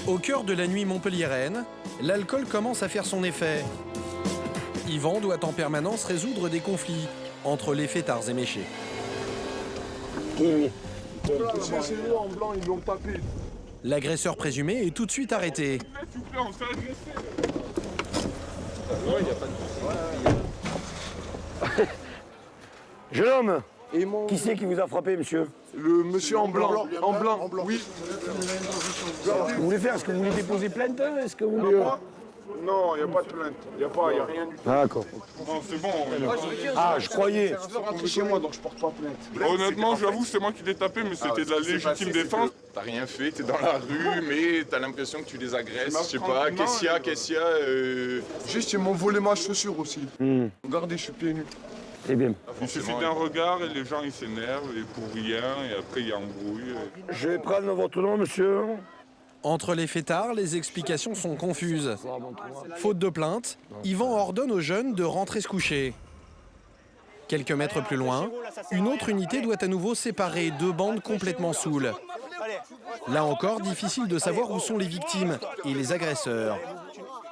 Au cœur de la nuit montpelliéraine, l'alcool commence à faire son effet. Yvan doit en permanence résoudre des conflits entre les fêtards et méchés. Qui lui? C'est eux en blanc, ils l'ont tapé. L'agresseur présumé est tout de suite arrêté. S'il vous plaît, on s'est agressé. Jeune homme, Et mon... qui c'est qui vous a frappé, monsieur? Le monsieur en blanc. En blanc, oui. Vous voulez faire? Est-ce que vous voulez déposer plainte? Est-ce que vous voulez... Non, il n'y a pas de plainte. Il n'y a rien du tout. D'accord. Non, c'est bon. Ah, je croyais. Je suis rentré chez moi, donc je porte pas plainte. Honnêtement, j'avoue, c'est moi qui l'ai tapé, mais c'était de la légitime défense. T'as rien fait, t'es dans la rue, mais t'as l'impression que tu les agresses. Je sais pas, qu'est-ce qu'il y a Juste, ils m'ont volé ma chaussure aussi. Regardez, je suis pieds nus. C'est bien. Il suffit d'un regard et les gens ils s'énervent et pour rien, et après il y a embrouille. Je vais prendre votre nom, monsieur. Entre les fêtards, les explications sont confuses. Faute de plainte, Yvan ordonne aux jeunes de rentrer se coucher. Quelques mètres plus loin, une autre unité doit à nouveau séparer deux bandes complètement saoules. Là encore, difficile de savoir où sont les victimes et les agresseurs.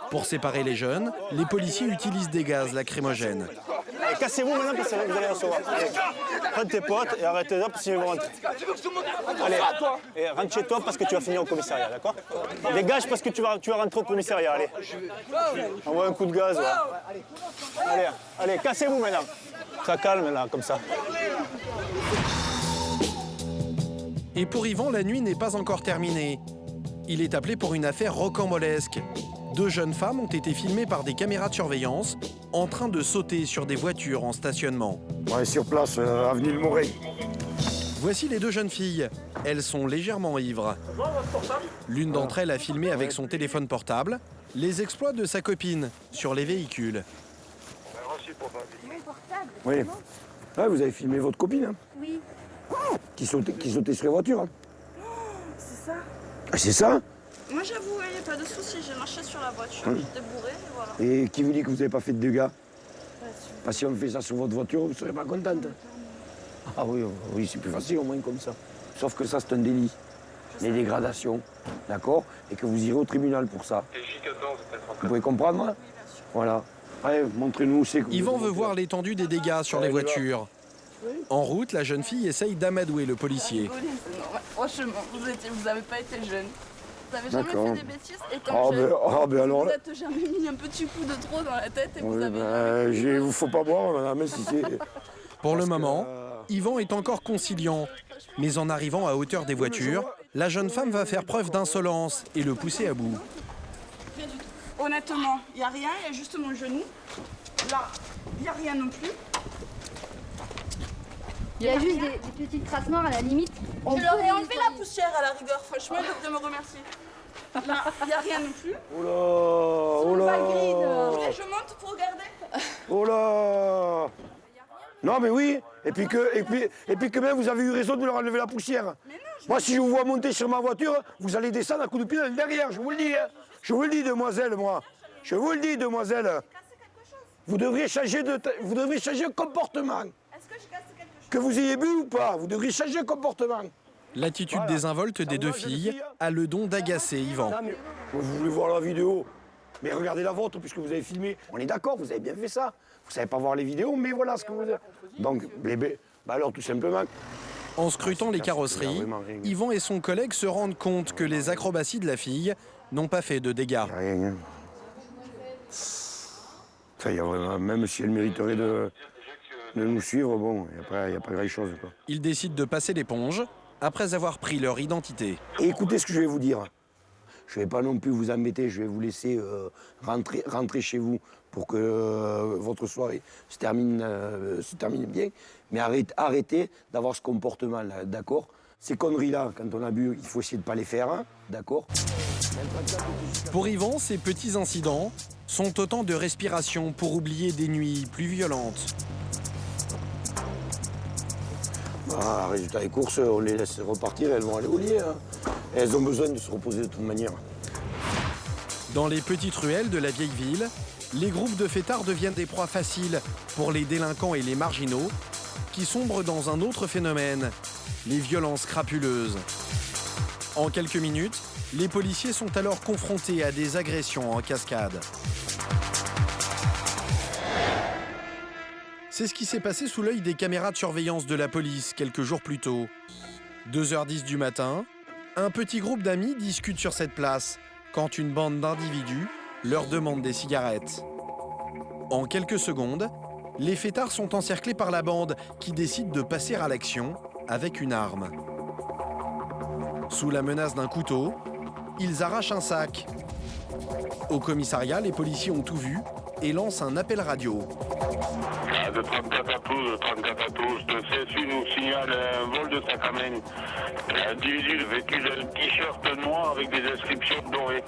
Pour séparer les jeunes, les policiers utilisent des gaz lacrymogènes. Cassez-vous maintenant parce que vous allez recevoir. Prends tes potes et arrêtez-là parce que vous rentrez. Allez, et rentre chez toi parce que tu vas finir au commissariat, d'accord? Dégage parce que tu vas rentrer au commissariat, allez. Envoie un coup de gaz, ouais. Allez, cassez-vous maintenant. Ça calme là, comme ça. Et pour Yvan, la nuit n'est pas encore terminée. Il est appelé pour une affaire rocambolesque. Deux jeunes femmes ont été filmées par des caméras de surveillance en train de sauter sur des voitures en stationnement. Ouais, sur place, avenue Le Moret. Voici les deux jeunes filles. Elles sont légèrement ivres. L'une d'entre elles a filmé avec son téléphone portable les exploits de sa copine sur les véhicules. Oui. Ah, vous avez filmé votre copine, hein? Oui. Qui sautait sur les voitures, hein? C'est ça. Ah, c'est ça? Moi j'avoue, il n'y a pas de souci, j'ai marché sur la voiture, j'étais bourré, et voilà. Et qui vous dit que vous n'avez pas fait de dégâts? Parce que si on fait ça sur votre voiture, vous ne serez pas contente. Ah oui, oui, c'est plus facile au moins comme ça. Sauf que ça, c'est un délit. Les dégradations, d'accord? Et que vous irez au tribunal pour ça. Vous pouvez comprendre, hein? Voilà. Allez, montrez-nous où c'est que vous... Yvan veut voir l'étendue des dégâts sur les voitures. En route, la jeune fille essaye d'amadouer le policier. Franchement, vous n'avez pas été jeune. Vous n'avez jamais D'accord. fait des bêtises étant jeune. Ben alors Vous là... n'êtes jamais mis un petit coup de trop dans la tête et vous Oui, avez... il ne faut pas boire, madame, si c'est... Pour le moment, Yvan est encore conciliant. Mais en arrivant à hauteur des voitures, la jeune femme va faire preuve d'insolence et le pousser à bout. Honnêtement, il n'y a rien, il y a juste mon genou. Là, il n'y a rien non plus. Il y a juste des petites traces noires à la limite. Je leur ai enlevé la poussière à la rigueur, franchement, ils devraient me remercier. Là, il n'y a rien non plus. Oh là, oh là, Vous voulez que je monte pour regarder? oh là. Non mais oui, et puis que même vous avez eu raison de leur enlever la poussière. Moi si je vous vois monter sur ma voiture, vous allez descendre à coup de pied derrière, je vous le dis. Hein. Je vous le dis, demoiselle, moi. Je vous le dis, demoiselle. Vous devriez changer de comportement. Est-ce que je casse quelque chose? Que vous ayez bu ou pas, vous devriez changer de comportement. L'attitude désinvolte des deux filles a le don d'agacer Yvan. Vous voulez voir la vidéo? Mais regardez la vôtre puisque vous avez filmé. On est d'accord, vous avez bien fait ça. Vous savez pas voir les vidéos, mais voilà ce que vous avez. Donc, alors tout simplement. En scrutant les carrosseries, Yvan et son collègue se rendent compte que les acrobaties de la fille n'ont pas fait de dégâts. Rien. Hein. Enfin, même si elle mériterait de nous suivre, bon, il n'y a pas grand-chose. Ils décident de passer l'éponge après avoir pris leur identité. Et écoutez ce que je vais vous dire. Je ne vais pas non plus vous embêter, je vais vous laisser rentrer chez vous pour que votre soirée se termine bien. Mais arrêtez d'avoir ce comportement-là, d'accord? Ces conneries-là, quand on a bu, il faut essayer de ne pas les faire, hein, d'accord? Pour Yvan, ces petits incidents sont autant de respiration pour oublier des nuits plus violentes. Résultat des courses, on les laisse repartir, elles vont aller au lit. Hein. Elles ont besoin de se reposer de toute manière. Dans les petites ruelles de la vieille ville, les groupes de fêtards deviennent des proies faciles pour les délinquants et les marginaux qui sombrent dans un autre phénomène, les violences crapuleuses. En quelques minutes, Les policiers sont alors confrontés à des agressions en cascade. C'est ce qui s'est passé sous l'œil des caméras de surveillance de la police quelques jours plus tôt. 2h10 du matin, un petit groupe d'amis discute sur cette place quand une bande d'individus leur demande des cigarettes. En quelques secondes, les fêtards sont encerclés par la bande qui décide de passer à l'action avec une arme. Sous la menace d'un couteau, ils arrachent un sac. Au commissariat, les policiers ont tout vu et lancent un appel radio. De 34 à 12, de CSU nous signale un vol de sac à main. L'individu vêtu d'un t-shirt noir avec des inscriptions dorées.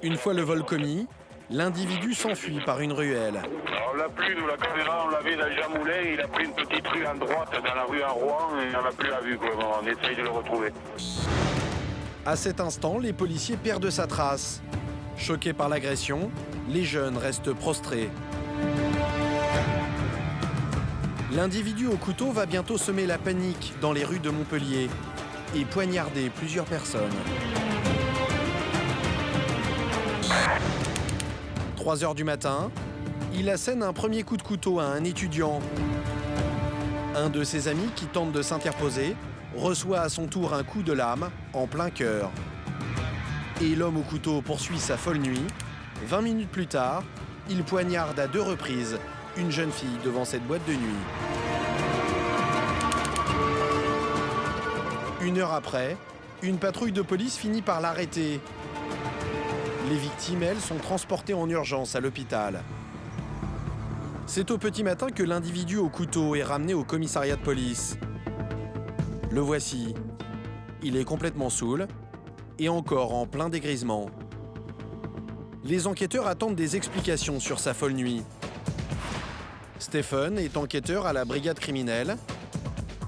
Une fois le vol commis, l'individu s'enfuit par une ruelle. Alors, on l'a plus, nous la caméra, on l'avait dans Jean Moulin, il a pris une petite rue à droite dans la rue à Rouen et on n'a plus la vue. Quoi. Bon, on essaye de le retrouver. À cet instant, les policiers perdent sa trace. Choqués par l'agression, les jeunes restent prostrés. L'individu au couteau va bientôt semer la panique dans les rues de Montpellier et poignarder plusieurs personnes. 3h du matin, il assène un premier coup de couteau à un étudiant. Un de ses amis qui tente de s'interposer reçoit à son tour un coup de lame en plein cœur. Et l'homme au couteau poursuit sa folle nuit. 20 minutes plus tard, il poignarde à 2 reprises une jeune fille devant cette boîte de nuit. 1 heure après, une patrouille de police finit par l'arrêter. Les victimes, elles, sont transportées en urgence à l'hôpital. C'est au petit matin que l'individu au couteau est ramené au commissariat de police. Le voici. Il est complètement saoul et encore en plein dégrisement. Les enquêteurs attendent des explications sur sa folle nuit. Stephen est enquêteur à la brigade criminelle.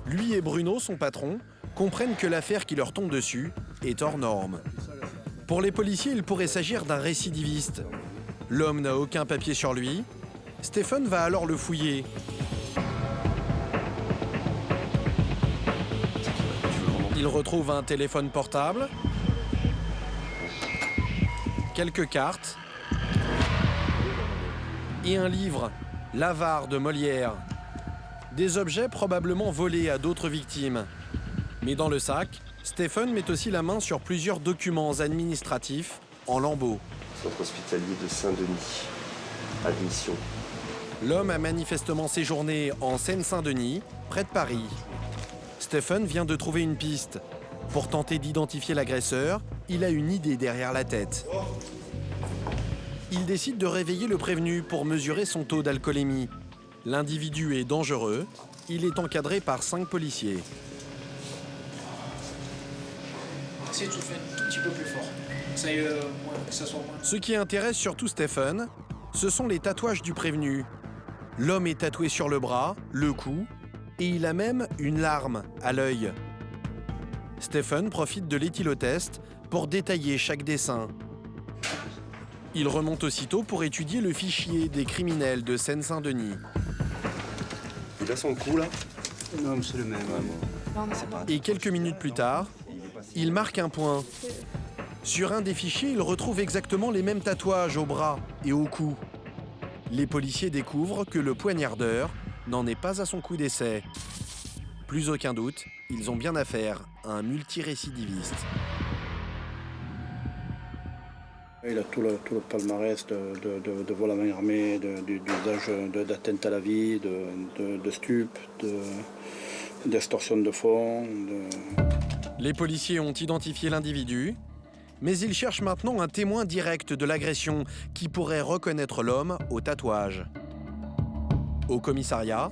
Lui et Bruno, son patron, comprennent que l'affaire qui leur tombe dessus est hors norme. Pour les policiers, il pourrait s'agir d'un récidiviste. L'homme n'a aucun papier sur lui. Stephen va alors le fouiller. Il retrouve un téléphone portable, quelques cartes et un livre, L'Avare de Molière. Des objets probablement volés à d'autres victimes. Mais dans le sac, Stephen met aussi la main sur plusieurs documents administratifs en lambeaux. Centre hospitalier de Saint-Denis. Admission. L'homme a manifestement séjourné en Seine-Saint-Denis, près de Paris. Stephen vient de trouver une piste. Pour tenter d'identifier l'agresseur, il a une idée derrière la tête. Il décide de réveiller le prévenu pour mesurer son taux d'alcoolémie. L'individu est dangereux. Il est encadré par 5 policiers. Essayez de souffler un tout petit peu plus fort. Que ça soit moins. Ce qui intéresse surtout Stephen, ce sont les tatouages du prévenu. L'homme est tatoué sur le bras, le cou, et il a même une larme à l'œil. Stephen profite de l'éthylotest pour détailler chaque dessin. Il remonte aussitôt pour étudier le fichier des criminels de Seine-Saint-Denis. Il a son coup là? Non, c'est le même. Et quelques minutes plus tard, il marque un point. Sur un des fichiers, il retrouve exactement les mêmes tatouages au bras et au cou. Les policiers découvrent que le poignardeur n'en est pas à son coup d'essai. Plus aucun doute, ils ont bien affaire à un multirécidiviste. Il a tout le palmarès de vol à main armée, d'usage d'atteinte à la vie, de stup, d'extorsion de fonds. Les policiers ont identifié l'individu, mais ils cherchent maintenant un témoin direct de l'agression qui pourrait reconnaître l'homme au tatouage. Au commissariat,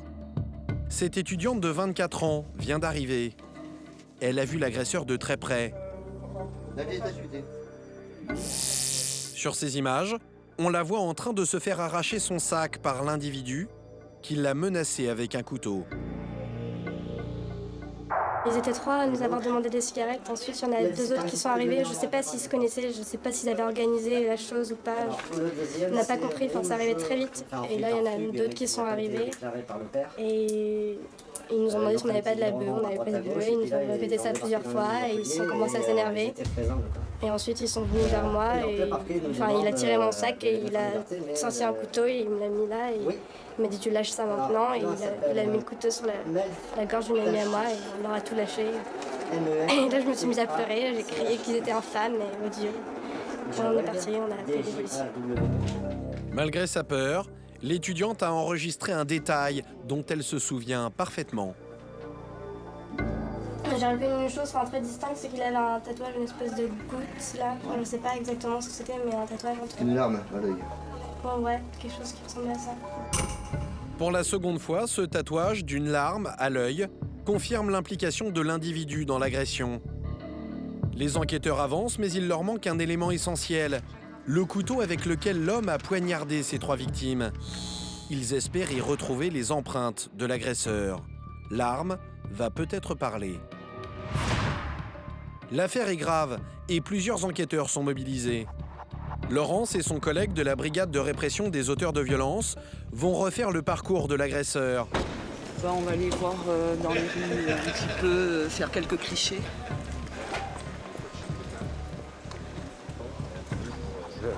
cette étudiante de 24 ans vient d'arriver. Elle a vu l'agresseur de très près. Sur ces images, on la voit en train de se faire arracher son sac par l'individu qui l'a menacé avec un couteau. Ils étaient 3 à nous avoir demandé des cigarettes. Ensuite, il y en a 2 autres qui sont arrivés. Je ne sais pas s'ils se connaissaient, je ne sais pas s'ils avaient organisé la chose ou pas. On n'a pas compris, ça arrivait très vite. Et là, il y en a d'autres qui sont arrivés. Et Ils nous ont demandé si on n'avait pas de la bœuf, on n'avait pas de bœuf. Ils nous ont répété ça plusieurs fois et ils ont commencé à s'énerver. Et ensuite, ils sont venus vers moi et il a tiré mon sac et il a sorti un couteau et il me l'a mis là. Et il m'a dit tu lâches ça maintenant. Et il a mis le couteau sur la gorge d'une amie à moi et on leur a tout lâché. Et là, je me suis mise à pleurer, j'ai crié qu'ils étaient infâmes et odieux. Quand on est parti, on a appelé les policiers. Malgré sa peur, l'étudiante a enregistré un détail dont elle se souvient parfaitement. J'ai relevé une chose très distincte, c'est qu'il avait un tatouage, une espèce de goutte là. Je ne sais pas exactement ce que c'était, mais un tatouage en tout cas. Une larme à l'œil. Bon, ouais, quelque chose qui ressemblait à ça. Pour la seconde fois, ce tatouage d'une larme à l'œil confirme l'implication de l'individu dans l'agression. Les enquêteurs avancent, mais il leur manque un élément essentiel, le couteau avec lequel l'homme a poignardé ses 3 victimes. Ils espèrent y retrouver les empreintes de l'agresseur. L'arme va peut-être parler. L'affaire est grave et plusieurs enquêteurs sont mobilisés. Laurence et son collègue de la brigade de répression des auteurs de violences vont refaire le parcours de l'agresseur. On va aller voir dans les rues un petit peu, faire quelques clichés.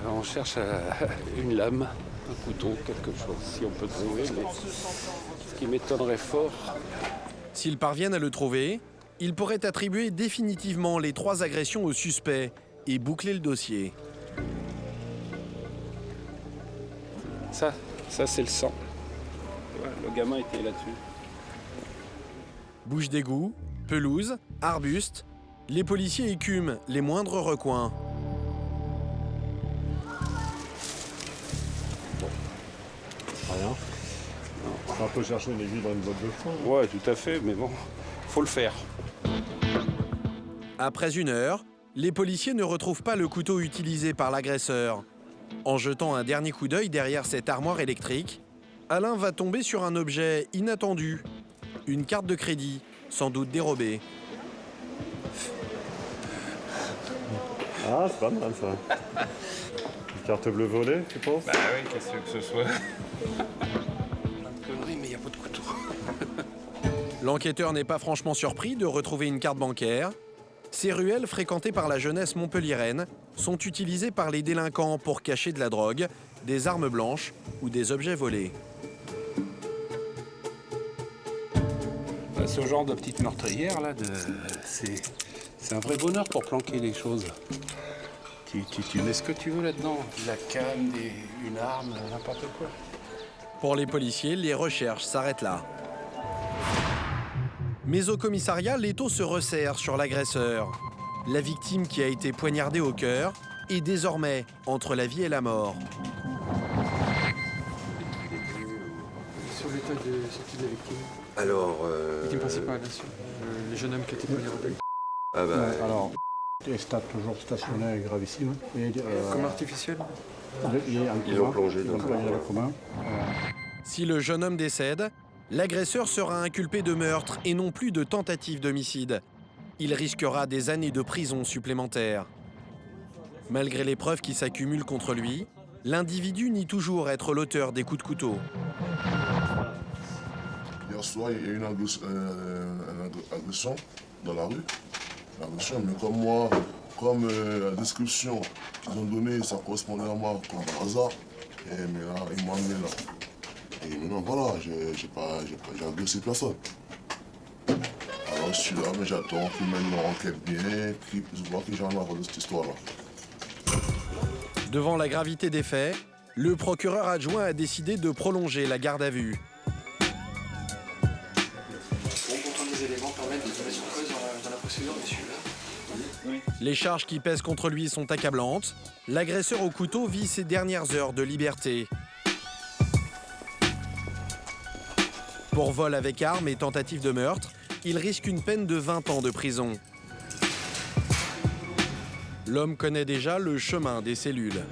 On cherche une lame, un couteau, quelque chose, si on peut trouver, mais ce qui m'étonnerait fort. S'ils parviennent à le trouver, ils pourraient attribuer définitivement les 3 agressions au suspect et boucler le dossier. Ça c'est le sang. Ouais, le gamin était là-dessus. Bouche d'égout, pelouse, arbustes, les policiers écument les moindres recoins. Rien. On peut chercher une aiguille dans une botte de foin. Ouais, tout à fait, mais bon, faut le faire. Après 1 heure, les policiers ne retrouvent pas le couteau utilisé par l'agresseur. En jetant un dernier coup d'œil derrière cette armoire électrique, Alain va tomber sur un objet inattendu. Une carte de crédit, sans doute dérobée. Ah, c'est pas mal ça. Une carte bleue volée, tu penses? Bah oui, qu'est-ce que ce soit. Plein de conneries, mais il n'y a pas de couteau. L'enquêteur n'est pas franchement surpris de retrouver une carte bancaire. Ces ruelles fréquentées par la jeunesse montpelliéraine sont utilisées par les délinquants pour cacher de la drogue, des armes blanches ou des objets volés. Ce genre de petite meurtrière, là, c'est un vrai bonheur pour planquer les choses. Tu mets ce que tu veux là-dedans. De la canne, une arme, n'importe quoi. Pour les policiers, les recherches s'arrêtent là. Mais au commissariat, l'étau se resserre sur l'agresseur. La victime qui a été poignardée au cœur est désormais entre la vie et la mort. Sur l'état de sortie de la victime. Alors, Victime principale, bien sûr. Le jeune homme qui a été poignardé. Ah bah... Ouais, alors, état toujours stationnaire et gravissime. Comme artificiel. Ils l'ont plongé dans le coma. Si le jeune homme décède, l'agresseur sera inculpé de meurtre et non plus de tentative d'homicide. Il risquera des années de prison supplémentaires. Malgré les preuves qui s'accumulent contre lui, l'individu nie toujours être l'auteur des coups de couteau. Hier soir, il y a eu une agression dans la rue. Mais comme moi, la description qu'ils ont donnée, ça correspondait à moi comme par hasard. Et maintenant, ils m'ont amené là. Et maintenant, voilà, j'ai agressé personne. Alors je suis là, mais j'attends qu'ils mènent leur enquête bien, qu'ils voient que j'en ai marre de cette histoire-là. Devant la gravité des faits, le procureur adjoint a décidé de prolonger la garde à vue. Pourtant, des éléments permettent de se mettre en cause dans la procédure, monsieur. Oui. Les charges qui pèsent contre lui sont accablantes. L'agresseur au couteau vit ses dernières heures de liberté. Pour vol avec arme et tentative de meurtre, il risque une peine de 20 ans de prison. L'homme connaît déjà le chemin des cellules.